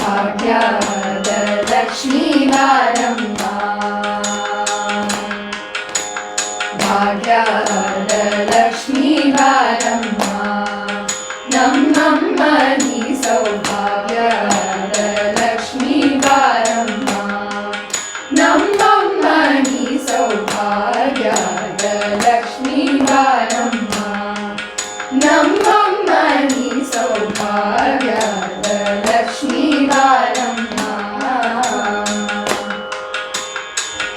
ಭಾಗ್ಯದ ಲಕ್ಷ್ಮೀ ಬಾರಮ್ಮ ಭಾಗ್ಯದ ಲಕ್ಷ್ಮೀ ಬಾರಮ್ಮ ನಮ್ಮಮ್ಮ ನೀ ಸೌಭಾಗ್ಯದ ಲಕ್ಷ್ಮೀ ಬಾರಮ್ಮ ನಮ್ಮಮ್ಮ ನೀ ಸೌಭಾಗ್ಯದ ಲಕ್ಷ್ಮೀ ಬಾರಮ್ಮ ನಮ್ಮಮ್ಮ ನೀ ಸೌಭಾಗ್ಯದ ಲಕ್ಷ್ಮೀ ಬಾರಮ್ಮ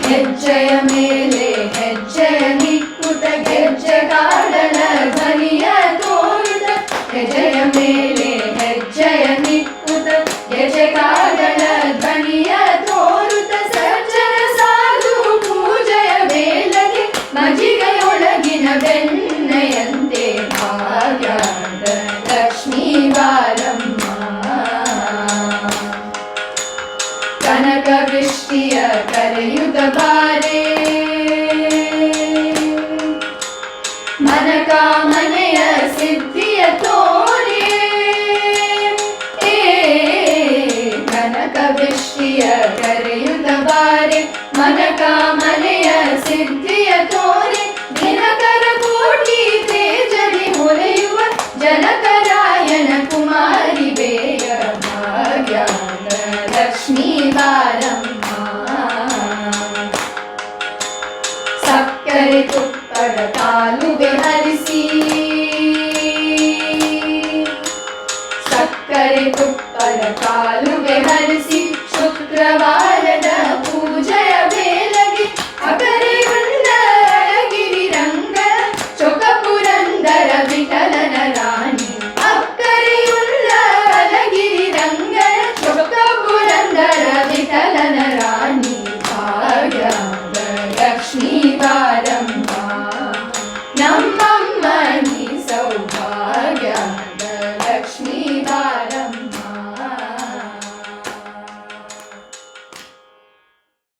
ಹೆಜ್ಜೆಯ ಮೇಲೆ ಹೆಜ್ಜೆಯ ನಿಕ್ಕುತ ಗೆಜ್ಜೆಗಾಡನ ಧ್ವನಿಯ ತೋರುತ ಹೆಜ್ಜೆಯ ಮೇಲೆ ಹೆಜ್ಜೆಯ ನಿಕ್ಕುತ ಗೆಜ್ಜೆಗಾಡನ ಧ್ವನಿಯ ತೋರುತ ಸಜ್ಜನ ಸಾಧು ಪೂಜೆಯ ವೇಳೆಗೆ ಮಜಿಗೆಯೊಳಗಿನ ಬೆಣ್ಣೆಯಂತೆ ಭಾಗ್ಯದ ಲಕ್ಷ್ಮೀ ಬಾರಮ್ಮ ಕನಕ ವೃಷ್ಟಿಯ ಕರೆಯುತ ಬಾರೆ ಮನಕಾಮನೆಯ ಸಿದ್ಧಿಯ ತೋರೆ ಕನಕ ವೃಷ್ಟಿಯ ಕರೆಯುತ ಬಾರೆ ಮನಕಾಮ